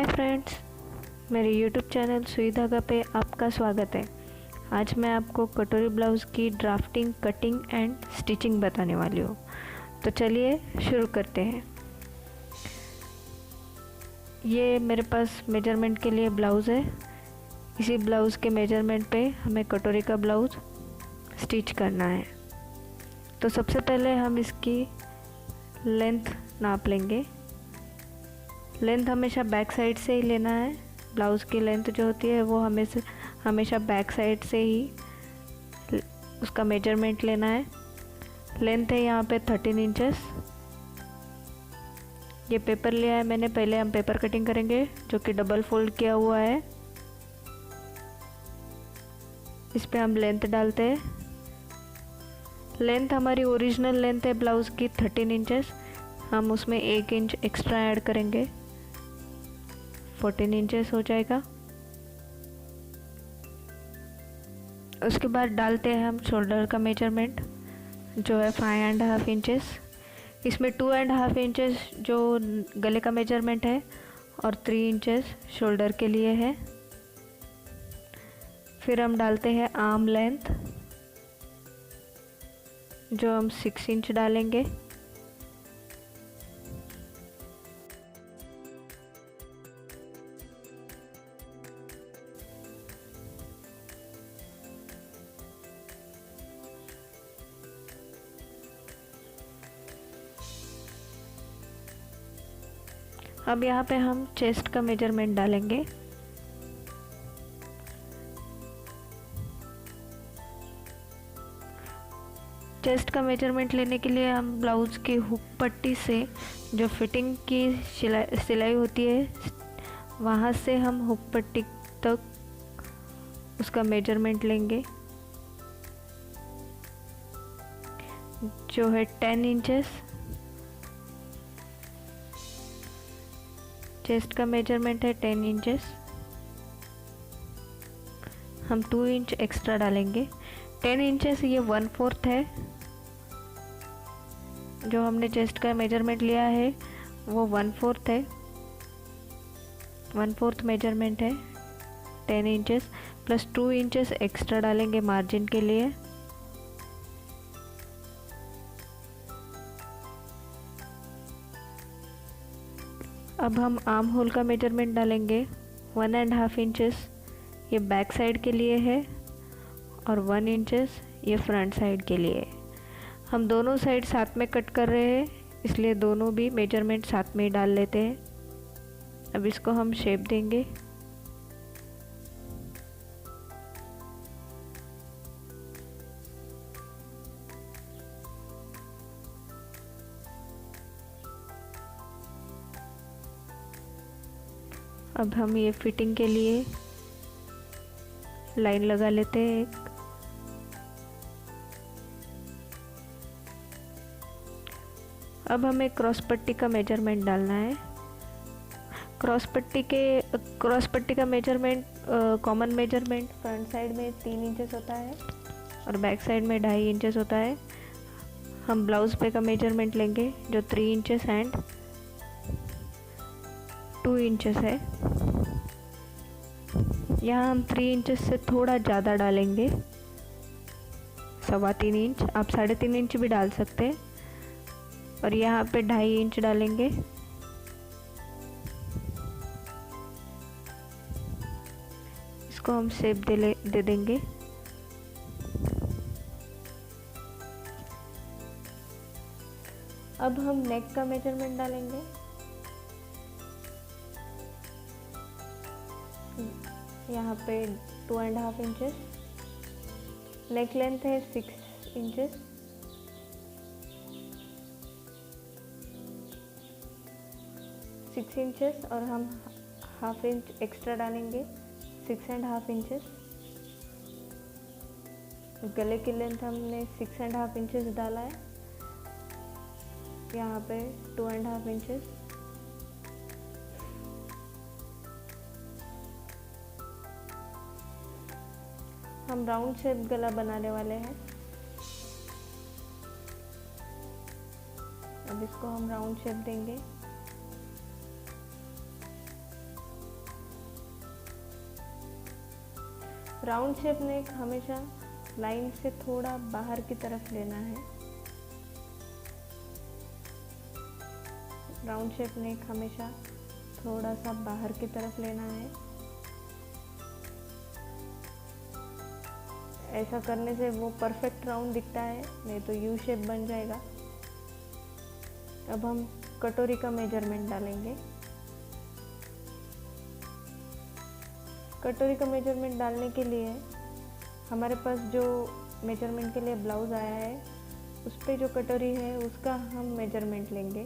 Hi friends, मेरे YouTube channel सुई धागा पे आपका स्वागत है। आज मैं आपको कटोरी ब्लाउज़ की ड्राफ्टिंग, कटिंग एंड स्टिचिंग बताने वाली हूँ। तो चलिए शुरू करते हैं। ये मेरे पास मेजरमेंट के लिए ब्लाउज़ है। इसी ब्लाउज़ के मेजरमेंट पे हमें कटोरी का ब्लाउज़ स्टिच करना है। तो सबसे पहले हम इसकी लेंथ नाप लेंगे। लेंथ हमेशा बैक साइड से ही लेना है। ब्लाउज़ की लेंथ जो होती है वो हमेशा बैक साइड से ही उसका मेजरमेंट लेना है। लेंथ है यहाँ पे 13 इंचेस। ये पेपर लिया है मैंने, पहले हम पेपर कटिंग करेंगे जो कि डबल फोल्ड किया हुआ है। इस पे हम लेंथ डालते हैं। लेंथ हमारी ओरिजिनल लेंथ है ब्लाउज़ की 13 इंचेस। हम उसमें 1 इंच एक्स्ट्रा ऐड करेंगे, 14 इंचेस हो जाएगा। उसके बाद डालते हैं हम शोल्डर का मेजरमेंट जो है 5.5 इंचेस। इसमें 2.5 इंचेस जो गले का मेजरमेंट है और 3 इंचेस शोल्डर के लिए है। फिर हम डालते हैं आर्म लेंथ जो हम 6 इंच डालेंगे। अब यहाँ पे हम चेस्ट का मेजरमेंट डालेंगे। चेस्ट का मेजरमेंट लेने के लिए हम ब्लाउज़ की हुक पट्टी से जो फिटिंग की सिलाई होती है वहाँ से हम हुक पट्टी तक उसका मेजरमेंट लेंगे जो है 10 इंचेस। चेस्ट का मेजरमेंट है 10 इंचेस। हम 2 इंच एक्स्ट्रा डालेंगे। 10 इंचेस ये 1/4 है। जो हमने चेस्ट का मेजरमेंट लिया है वो 1/4 है। 1/4 मेजरमेंट है 10 इंचेस प्लस 2 इंचेस एक्स्ट्रा डालेंगे मार्जिन के लिए। अब हम आर्म होल का मेजरमेंट डालेंगे 1.5 इंचेस। ये बैक साइड के लिए है और 1 इंचेस ये फ्रंट साइड के लिए है। हम दोनों साइड साथ में कट कर रहे हैं इसलिए दोनों भी मेजरमेंट साथ में ही डाल लेते हैं। अब इसको हम शेप देंगे। अब हम ये फिटिंग के लिए लाइन लगा लेते हैं एक। अब हमें क्रॉस पट्टी का मेजरमेंट डालना है। क्रॉस पट्टी का measurement common measurement front side में 3 इंचेस होता है और बैक साइड में 2.5 इंचेस होता है। हम ब्लाउज पे का मेजरमेंट लेंगे जो 3 इंचेस एंड 2 इंचेस है। यहाँ हम 3 इंचेस से थोड़ा ज़्यादा डालेंगे, 3.25 इंच। आप 3.5 इंच भी डाल सकते हैं। और यहाँ पे 2.5 इंच डालेंगे। इसको हम शेप दे देंगे। अब हम नेक का मेजरमेंट डालेंगे। यहाँ पे 2.5 इंचेस। नेक लेंथ है 6 इंचेस। और हम 1/2 इंच एक्स्ट्रा डालेंगे, 6.5 इंचेस। गले की लेंथ हमने 6.5 इंचेस डाला है। यहाँ पे 2.5 इंचेस। हम राउंड शेप गला बनाने वाले हैं। अब इसको हम राउंड शेप देंगे। राउंड शेप नेक हमेशा लाइन से थोड़ा बाहर की तरफ लेना है। राउंड शेप नेक हमेशा थोड़ा सा बाहर की तरफ लेना है। ऐसा करने से वो परफेक्ट राउंड दिखता है, नहीं तो यू शेप बन जाएगा। अब हम कटोरी का मेजरमेंट डालेंगे। कटोरी का मेजरमेंट डालने के लिए हमारे पास जो मेजरमेंट के लिए ब्लाउज़ आया है उस पे जो कटोरी है उसका हम मेजरमेंट लेंगे।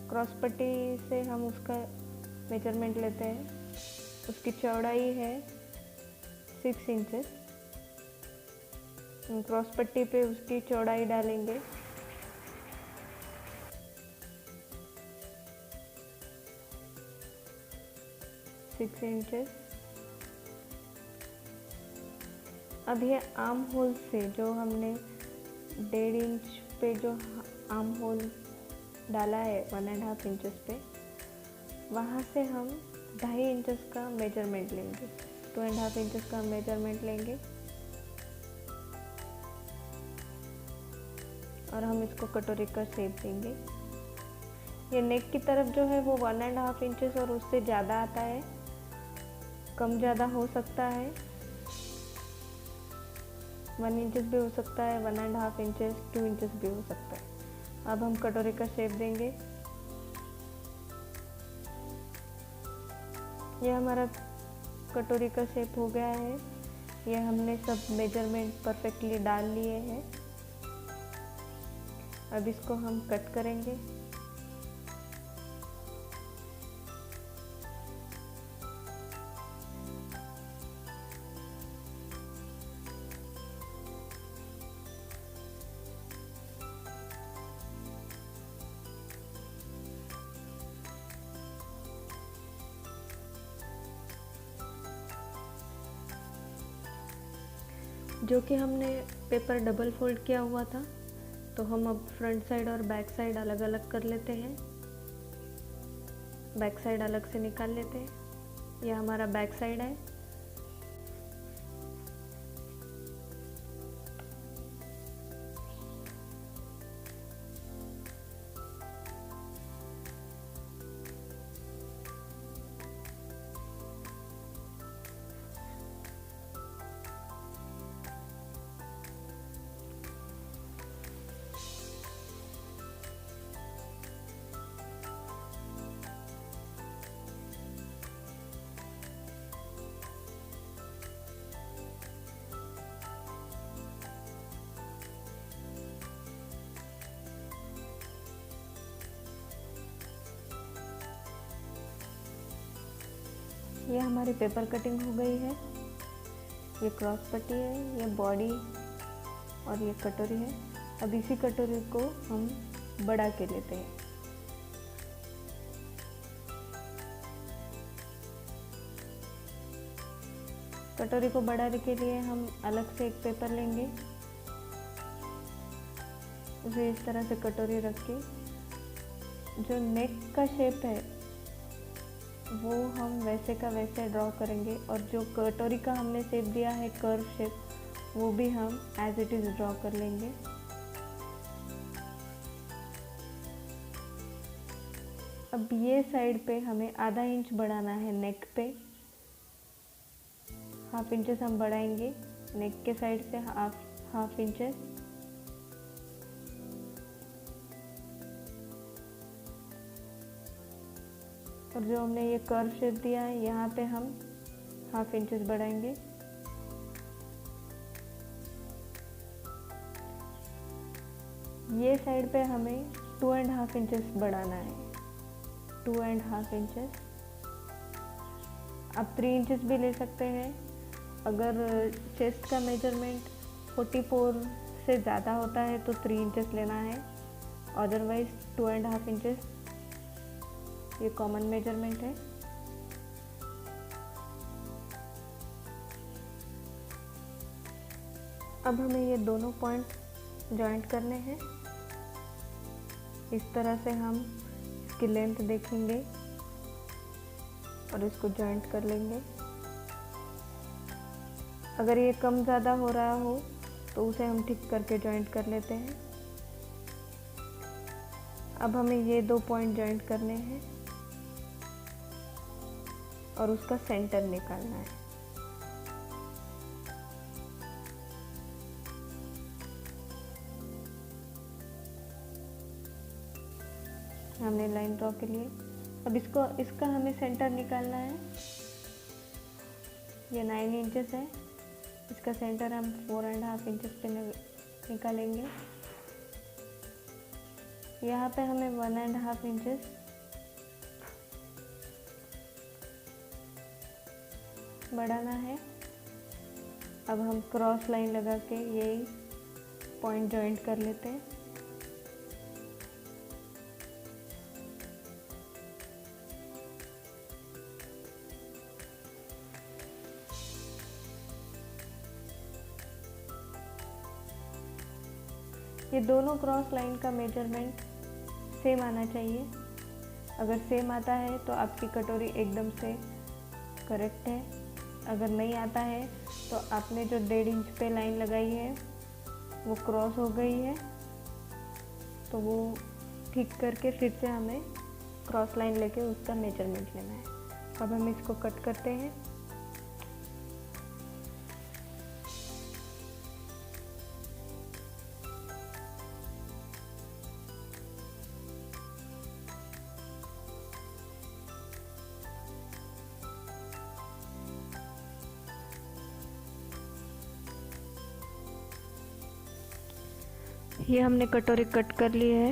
क्रॉस पट्टी से हम उसका मेजरमेंट लेते हैं। उसकी चौड़ाई है 6 इंचेस। क्रॉस पट्टी पे उसकी चौड़ाई डालेंगे। Six inches. अब ये आर्म होल से जो हमने 1.5 इंच पे जो आर्म होल डाला है 1.5 इंचेस पे, वहाँ से हम 2.5 इंचेस का मेजरमेंट लेंगे। 2.5 इंचेस का मेजरमेंट लेंगे और हम इसको कटोरी का शेप देंगे। ये नेक की तरफ जो है वो 1.5 इंचेस और उससे ज़्यादा आता है, कम ज़्यादा हो सकता है। 1 इंचेस भी हो सकता है, 1.5 इंचेस, 2 इंचेस भी हो सकता है। अब हम कटोरी का शेप देंगे। ये हमारा कटोरी का शेप हो गया है। ये हमने सब मेजरमेंट परफेक्टली डाल लिए हैं। अब इसको हम कट करेंगे। जो कि हमने पेपर डबल फोल्ड किया हुआ था, तो हम अब फ्रंट साइड और बैक साइड अलग अलग कर लेते हैं। बैक साइड अलग से निकाल लेते हैं। यह हमारा बैक साइड है। ये हमारी पेपर कटिंग हो गई है। ये क्रॉस पट्टी है, ये बॉडी और ये कटोरी है। अब इसी कटोरी को हम बड़ा के लेते हैं। कटोरी को बढ़ाने के लिए हम अलग से एक पेपर लेंगे। उसे इस तरह से कटोरी रख के जो नेक का शेप है वो हम वैसे का वैसे ड्रॉ करेंगे, और जो कटोरी का हमने शेप दिया है कर्व शेप, वो भी हम एज इट इज़ ड्रॉ कर लेंगे। अब ये साइड पे हमें आधा इंच बढ़ाना है नेक पे। हाफ इंचेस हम बढ़ाएंगे नेक के साइड से, हाफ इंचेस। और जो हमने ये कर्व शेप दिया है यहाँ पे हम हाफ इंचेस बढ़ाएंगे। ये साइड पे हमें 2.5 इंचेस बढ़ाना है। 2.5 इंचेस। आप 3 इंचेस भी ले सकते हैं। अगर चेस्ट का मेजरमेंट 44 से ज़्यादा होता है तो 3 इंचेस लेना है, अदरवाइज 2.5 इंचेस ये कॉमन मेजरमेंट है। अब हमें ये दोनों पॉइंट जॉइंट करने हैं। इस तरह से हम इसकी लेंथ देखेंगे और इसको जॉइंट कर लेंगे। अगर ये कम ज़्यादा हो रहा हो तो उसे हम ठीक करके जॉइंट कर लेते हैं। अब हमें ये 2 पॉइंट जॉइंट करने हैं और उसका सेंटर निकालना है। हमने लाइन ड्रॉ के लिए अब इसका हमें सेंटर निकालना है। ये 9 इंचेस है, इसका सेंटर हम 4.5 इंचेस पे निकालेंगे। यहाँ पे हमें 1.5 इंचेस बढ़ाना है। अब हम क्रॉस लाइन लगा के यही पॉइंट जॉइंट कर लेते हैं। ये दोनों क्रॉस लाइन का मेजरमेंट सेम आना चाहिए। अगर सेम आता है तो आपकी कटोरी एकदम से करेक्ट है। अगर नहीं आता है तो आपने जो 1.5 इंच पे लाइन लगाई है वो क्रॉस हो गई है, तो वो ठीक करके फिर से हमें क्रॉस लाइन लेके उसका मेजरमेंट लेना है। अब हम इसको कट करते हैं। ये हमने कटोरी कट कर ली है,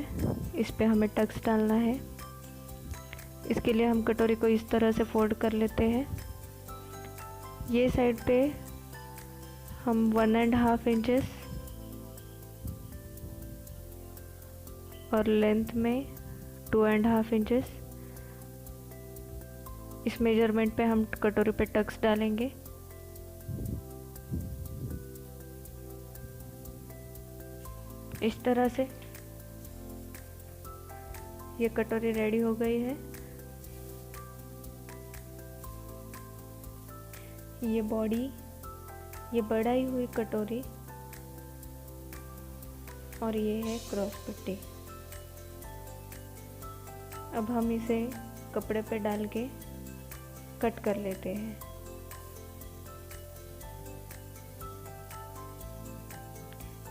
इस पे हमें टक्स डालना है। इसके लिए हम कटोरी को इस तरह से फोल्ड कर लेते हैं। ये साइड पे हम 1.5 इंचेस और लेंथ में 2.5 इंचेस इस मेजरमेंट पे हम कटोरी पे टक्स डालेंगे। इस तरह से ये कटोरी रेडी हो गई है। ये बॉडी, ये बढ़ाई हुई कटोरी और ये है क्रॉस पट्टी। अब हम इसे कपड़े पे डाल के कट कर लेते हैं।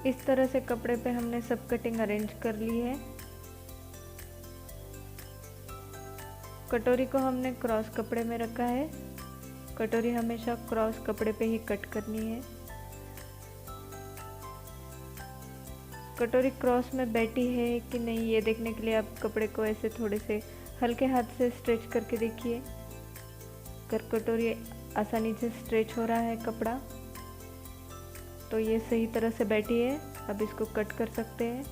इस तरह से कपड़े पे हमने सब कटिंग अरेंज कर ली है। कटोरी को हमने क्रॉस कपड़े में रखा है। कटोरी हमेशा क्रॉस कपड़े पे ही कट करनी है। कटोरी क्रॉस में बैठी है कि नहीं ये देखने के लिए आप कपड़े को ऐसे थोड़े से हल्के हाथ से स्ट्रेच करके देखिए। अगर कटोरी आसानी से स्ट्रेच हो रहा है कपड़ा तो ये सही तरह से बैठी है। अब इसको कट कर सकते हैं।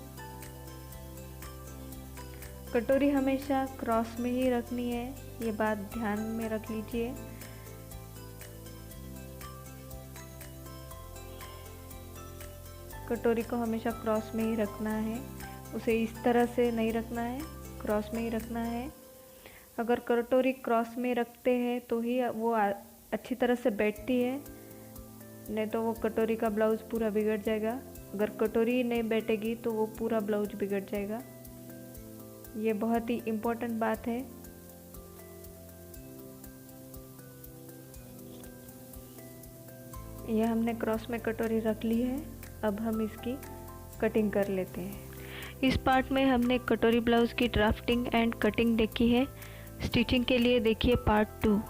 कटोरी हमेशा क्रॉस में ही रखनी है, ये बात ध्यान में रख लीजिए। कटोरी को हमेशा क्रॉस में ही रखना है, उसे इस तरह से नहीं रखना है, क्रॉस में ही रखना है। अगर कटोरी क्रॉस में रखते हैं तो ही वो अच्छी तरह से बैठती है, नहीं तो वो कटोरी का ब्लाउज़ पूरा बिगड़ जाएगा। अगर कटोरी नहीं बैठेगी तो वो पूरा ब्लाउज बिगड़ जाएगा। ये बहुत ही इम्पोर्टेंट बात है। यह हमने क्रॉस में कटोरी रख ली है। अब हम इसकी कटिंग कर लेते हैं। इस पार्ट में हमने कटोरी ब्लाउज़ की ड्राफ्टिंग एंड कटिंग देखी है। स्टिचिंग के लिए देखिए पार्ट 2।